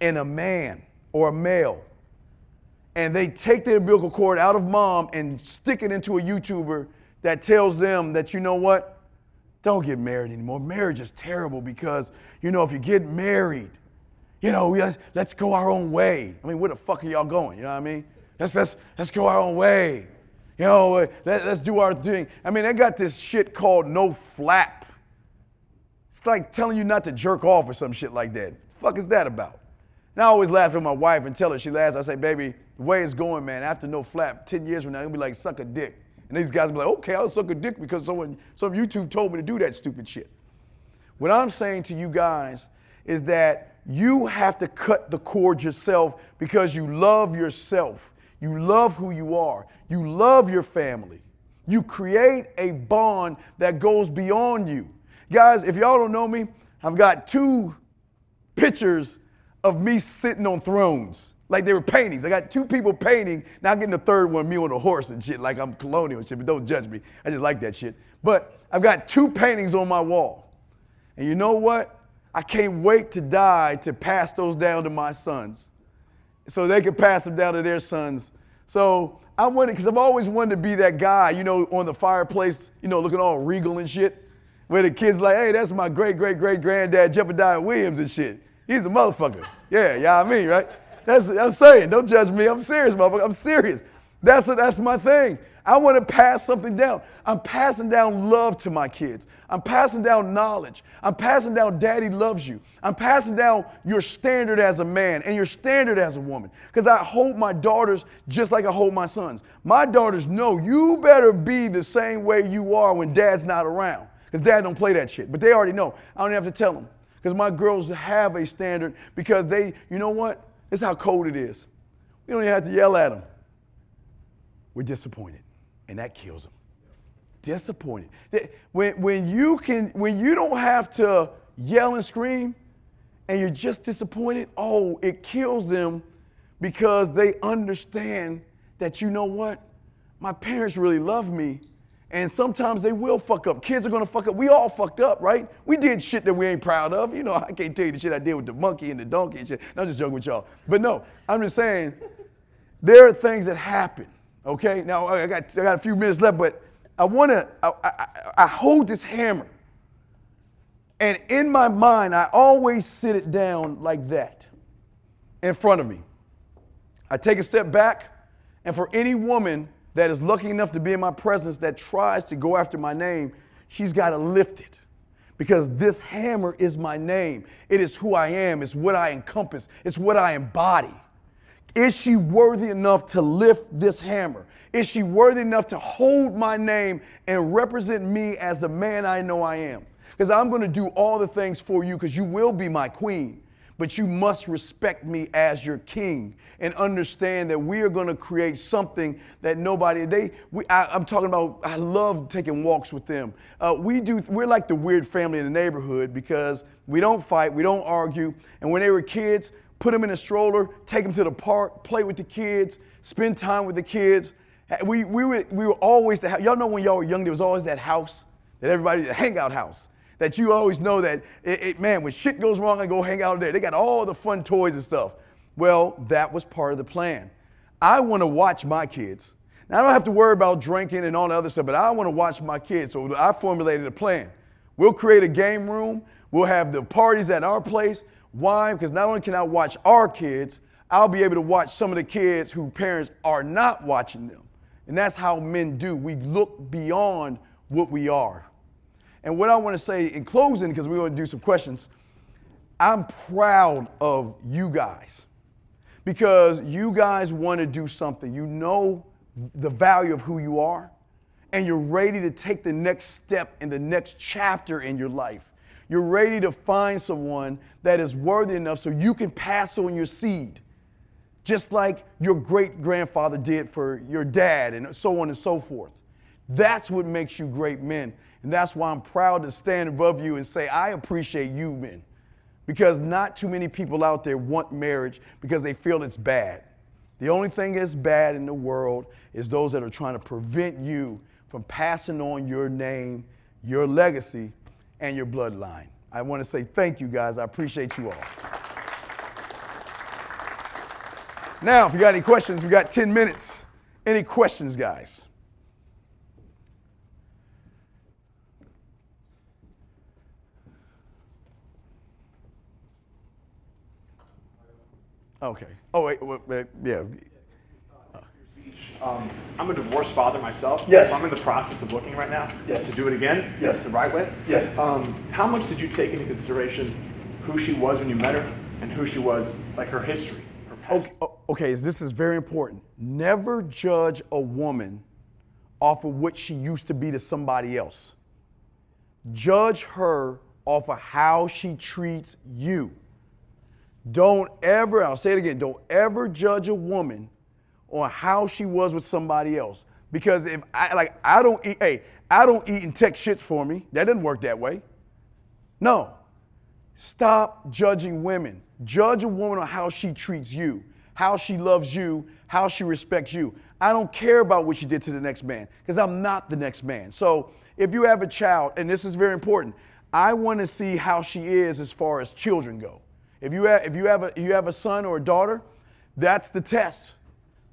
and a man or a male. And they take the umbilical cord out of mom and stick it into a YouTuber that tells them that, you know what? Don't get married anymore. Marriage is terrible because, you know, if you get married, you know, let's go our own way. I mean, where the fuck are y'all going? You know what I mean? Let's go our own way. You know, let's do our thing. I mean, they got this shit called no flap. It's like telling you not to jerk off or some shit like that. The fuck is that about? And I always laugh at my wife and tell her, she laughs, I say, baby, the way it's going, man, after no flap, 10 years from now, it's gonna be like suck a dick. And these guys will be like, okay, I'll suck a dick because some YouTube told me to do that stupid shit. What I'm saying to you guys is that you have to cut the cord yourself because you love yourself. You love who you are. You love your family. You create a bond that goes beyond you. Guys, if y'all don't know me, I've got 2 pictures of me sitting on thrones. Like they were paintings. I got 2 people painting. Now I'm getting the 3rd one, me on a horse and shit, like I'm colonial and shit, but don't judge me. I just like that shit. But I've got 2 paintings on my wall. And you know what? I can't wait to die to pass those down to my sons so they can pass them down to their sons. So I wanted, because I've always wanted to be that guy, you know, on the fireplace, you know, looking all regal and shit, where the kid's like, hey, that's my great-great-great-granddad Jebediah Williams and shit. He's a motherfucker. Yeah, yeah, I mean, right? I'm saying, don't judge me. I'm serious, motherfucker. I'm serious. That's my thing. I want to pass something down. I'm passing down love to my kids. I'm passing down knowledge. I'm passing down daddy loves you. I'm passing down your standard as a man and your standard as a woman. Because I hold my daughters just like I hold my sons. My daughters know you better be the same way you are when dad's not around. Because dad don't play that shit. But they already know. I don't even have to tell them. Because my girls have a standard because they, you know what? This is how cold it is. We don't even have to yell at them. We're disappointed. And that kills them. Disappointed. When you don't have to yell and scream and you're just disappointed, oh, it kills them because they understand that, you know what? My parents really love me. And sometimes they will fuck up. Kids are gonna fuck up. We all fucked up, right? We did shit that we ain't proud of. You know, I can't tell you the shit I did with the monkey and the donkey and shit. No, I'm just joking with y'all. But no, I'm just saying, there are things that happen. Okay, now I got a few minutes left, but I hold this hammer. And in my mind, I always sit it down like that in front of me. I take a step back, and for any woman that is lucky enough to be in my presence that tries to go after my name, she's got to lift it. Because this hammer is my name. It is who I am. It's what I encompass. It's what I embody. Is she worthy enough to lift this hammer? Is she worthy enough to hold my name and represent me as the man I know I am? Because I'm going to do all the things for you because you will be my queen. But you must respect me as your king and understand that we are going to create something that nobody, I'm talking about, I love taking walks with them. We're like the weird family in the neighborhood because we don't fight, we don't argue. And when they were kids, put them in a stroller, take them to the park, play with the kids, spend time with the kids. We were always the house. Y'all know when y'all were young, there was always that house, that everybody, the hangout house. That you always know that, man, when shit goes wrong, I go hang out there. They got all the fun toys and stuff. Well, that was part of the plan. I want to watch my kids. Now, I don't have to worry about drinking and all the other stuff, but I want to watch my kids. So I formulated a plan. We'll create a game room. We'll have the parties at our place. Why? Because not only can I watch our kids, I'll be able to watch some of the kids whose parents are not watching them. And that's how men do. We look beyond what we are. And what I want to say in closing, because we're going to do some questions, I'm proud of you guys because you guys want to do something. You know the value of who you are, and you're ready to take the next step in the next chapter in your life. You're ready to find someone that is worthy enough so you can pass on your seed, just like your great-grandfather did for your dad and so on and so forth. That's what makes you great men. And that's why I'm proud to stand above you and say, I appreciate you, men. Because not too many people out there want marriage because they feel it's bad. The only thing that's bad in the world is those that are trying to prevent you from passing on your name, your legacy, and your bloodline. I want to say thank you, guys. I appreciate you all. Now, if you got any questions, we got 10 minutes. Any questions, guys? Okay. Oh, wait, yeah. I'm a divorced father myself. Yes. So I'm in the process of looking right now. Yes. To do it again. Yes. The right way. Yes. How much did you take into consideration who she was when you met her and who she was, like her history? Her past? Okay, this is very important. Never judge a woman off of what she used to be to somebody else. Judge her off of how she treats you. Don't ever, I'll say it again, don't ever judge a woman on how she was with somebody else. Because if I don't eat and text shits for me. That doesn't work that way. No. Stop judging women. Judge a woman on how she treats you, how she loves you, how she respects you. I don't care about what she did to the next man, because I'm not the next man. So if you have a child, and this is very important, I want to see how she is as far as children go. If you have a son or a daughter, that's the test.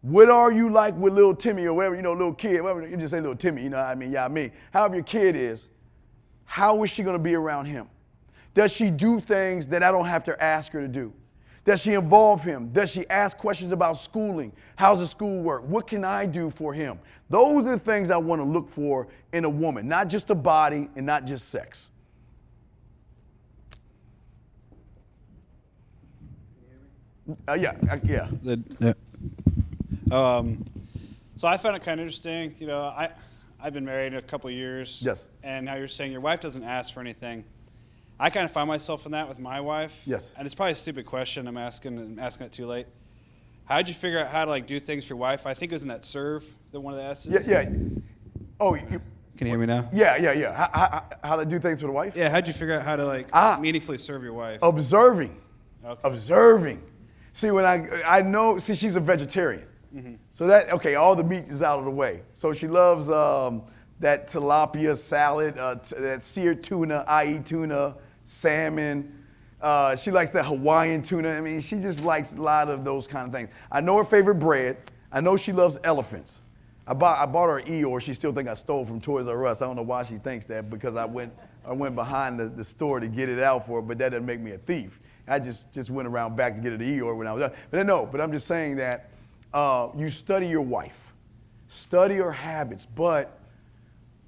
What are you like with little Timmy or whatever, little kid, whatever, you just say little Timmy, however your kid is, how is she going to be around him? Does she do things that I don't have to ask her to do? Does she involve him? Does she ask questions about schooling? How's the school work? What can I do for him? Those are the things I want to look for in a woman, not just a body and not just sex. Yeah. So I found it kind of interesting. I've been married a couple of years. Yes. And now you're saying your wife doesn't ask for anything. I kind of find myself in that with my wife. Yes. And it's probably a stupid question I'm asking it too late. How'd you figure out how to do things for your wife? I think isn't that serve one of the S's? Yeah. Oh, can you hear me now? Yeah. How to do things for the wife? Yeah. How'd you figure out how to meaningfully serve your wife? Observing. Okay. Observing. See, when I know, she's a vegetarian. Mm-hmm. So all the meat is out of the way. So she loves that tilapia salad, that seared tuna, i.e. tuna, salmon. She likes that Hawaiian tuna. I mean, she just likes a lot of those kind of things. I know her favorite bread. I know she loves elephants. I bought her an Eeyore. She still thinks I stole from Toys R Us. I don't know why she thinks that, because I went behind the store to get it out for her, but that doesn't make me a thief. I just went around back to get her the Eeyore when I was done. But I'm just saying that you study your wife. Study her habits. But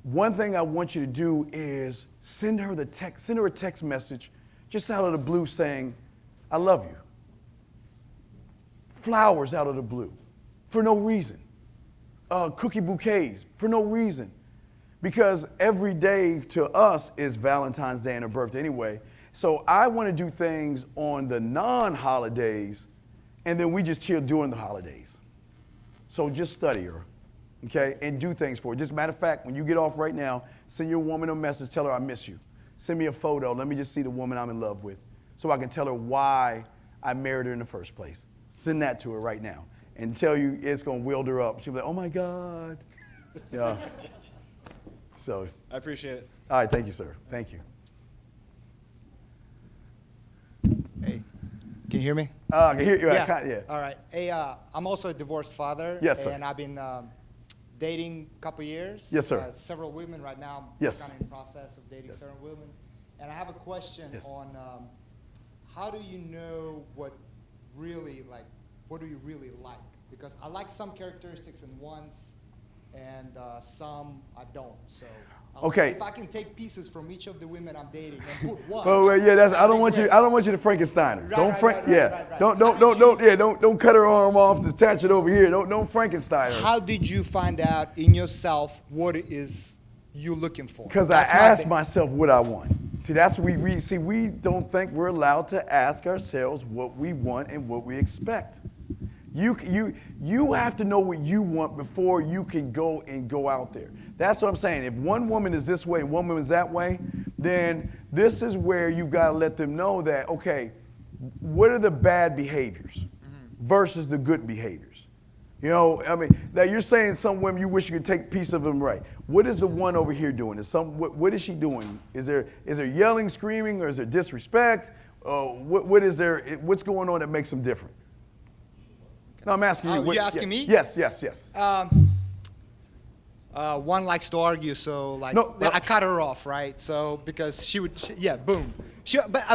one thing I want you to do is send her a text message just out of the blue saying, I love you. Flowers out of the blue for no reason. Cookie bouquets for no reason. Because every day to us is Valentine's Day and her birthday anyway. So I want to do things on the non-holidays, and then we just chill during the holidays. So just study her, okay, and do things for her. Just matter of fact, when you get off right now, send your woman a message, tell her I miss you. Send me a photo, let me just see the woman I'm in love with, so I can tell her why I married her in the first place. Send that to her right now, and tell you it's going to wield her up. She'll be like, oh my God. Yeah. So. I appreciate it. All right, thank you, sir. Thank you. Hey, can you hear me? I can hear you. Yeah. All right. Hey, I'm also a divorced father. Yes, sir. And I've been dating a couple years. Yes, sir. Several women right now. Yes. I'm kind of in the process of dating certain women. And I have a question on how do you know what do you really like? Because I like some characteristics in ones, and some I don't. So if I can take pieces from each of the women I'm dating and put one. I don't want you to Frankenstein her. Don't cut her arm off, detach it over here. Don't Frankenstein her. How did you find out in yourself what is you looking for? Because I asked myself what I want. See, that's what we don't think we're allowed to ask ourselves what we want and what we expect. You have to know what you want before you can go out there. That's what I'm saying. If one woman is this way and one woman is that way, then this is where you've got to let them know that, okay, what are the bad behaviors? Mm-hmm. versus the good behaviors. You know, I mean, now you're saying some women you wish you could take a piece of them, right? What is the one over here doing? What is she doing? Is there yelling, screaming, or is there disrespect? What's going on that makes them different? No, I'm asking you. You asking me? Yes. One likes to argue, so like No. I cut her off, right? So because boom.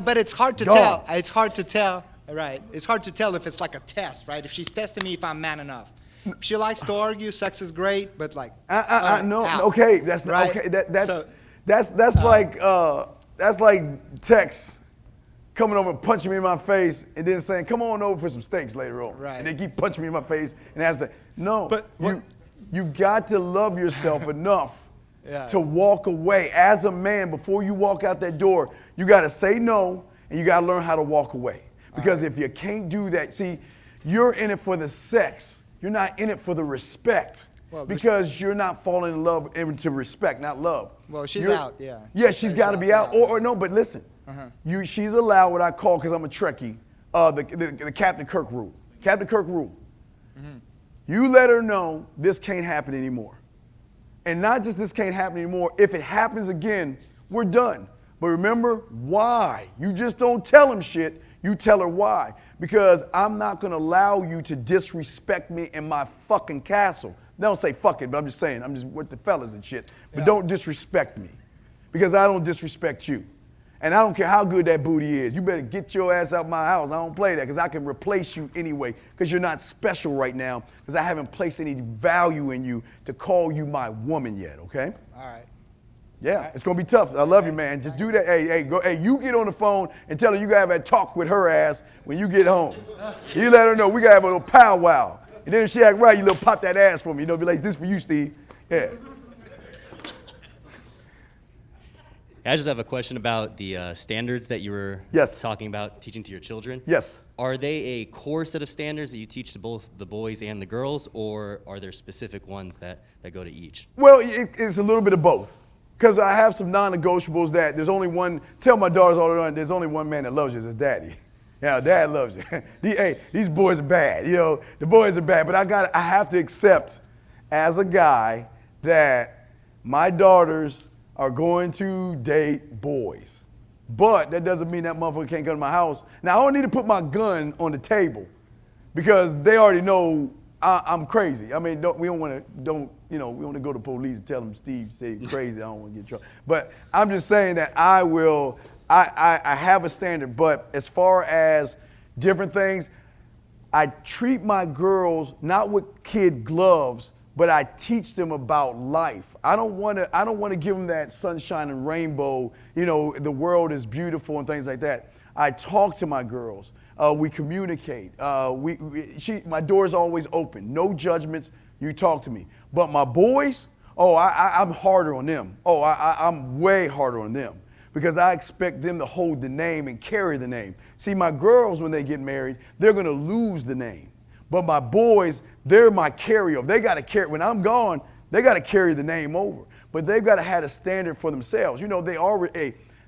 But it's hard to Dog. tell. It's hard to tell, right? It's hard to tell if it's like a test, right? If she's testing me if I'm man enough. If she likes to argue, sex is great, but like No. out, Okay, that's right? okay. So, That's like Tex coming over and punching me in my face and then saying, "Come on over for some steaks later on." Right. And they keep punching me in my face and ask that. No. But you've got to love yourself enough Yeah. to walk away as a man. Before you walk out that door, you got to say no and you got to learn how to walk away. Because if you can't do that, see, you're in it for the sex. You're not in it for the respect. Well, because you're not falling in love into respect, not love. Well, she's out, yeah. Yeah, she's got to be out. yeah. Or no, but listen, she's allowed what I call, because I'm a Trekkie, the Captain Kirk rule. Captain Kirk rule. You let her know this can't happen anymore. And not just this can't happen anymore. If it happens again, we're done. But remember, why? You just don't tell him shit. You tell her why. Because I'm not going to allow you to disrespect me in my fucking castle. Don't say fuck it, but I'm just saying, I'm just with the fellas and shit. But don't disrespect me. Because I don't disrespect you. And I don't care how good that booty is. You better get your ass out my house. I don't play that because I can replace you anyway because you're not special right now because I haven't placed any value in you to call you my woman yet, okay? All right. Yeah, it's gonna be tough. I love you, man. Just do that. Hey, you get on the phone and tell her you gotta have a talk with her ass when you get home. You let her know we gotta have a little powwow. And then if she act right, you little pop that ass for me. You know, be like, this for you, Steve. Yeah. I just have a question about the standards that you were talking about teaching to your children. Yes. Are they a core set of standards that you teach to both the boys and the girls, or are there specific ones that go to each? Well, it's a little bit of both. Because I have some non-negotiables that there's only one, tell my daughters all the time, there's only one man that loves you, it's daddy. Yeah, dad loves you. These boys are bad, you know, the boys are bad. But I have to accept as a guy that my daughters are going to date boys. But that doesn't mean that motherfucker can't come to my house. Now, I don't need to put my gun on the table because they already know I'm crazy. I mean, we don't want to go to police and tell them Steve said crazy. I don't want to get in trouble. But I'm just saying that I have a standard. But as far as different things, I treat my girls not with kid gloves, but I teach them about life. I don't want to give them that sunshine and rainbow. You know, the world is beautiful and things like that. I talk to my girls. We communicate. My door is always open. No judgments. You talk to me. But my boys, I'm harder on them. I'm way harder on them because I expect them to hold the name and carry the name. See, my girls, when they get married, they're going to lose the name. But my boys, they're my carryover. They got to carry. When I'm gone, they got to carry the name over. But they've got to have a standard for themselves. You know, they are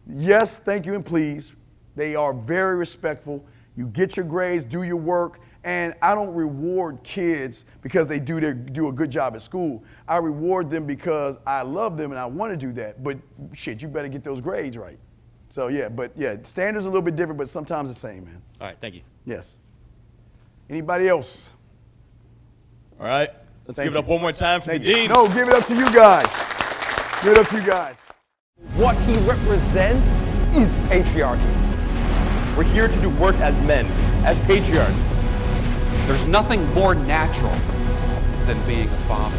yes, thank you, and please. They are very respectful. You get your grades, do your work, and I don't reward kids because they do a good job at school. I reward them because I love them and I want to do that. But shit, you better get those grades right. So yeah, standards are a little bit different, but sometimes the same, man. All right, thank you. Yes. Anybody else? All right, let's give it up one more time for the dean. No, give it up to you guys. Give it up to you guys. What he represents is patriarchy. We're here to do work as men, as patriarchs. There's nothing more natural than being a father.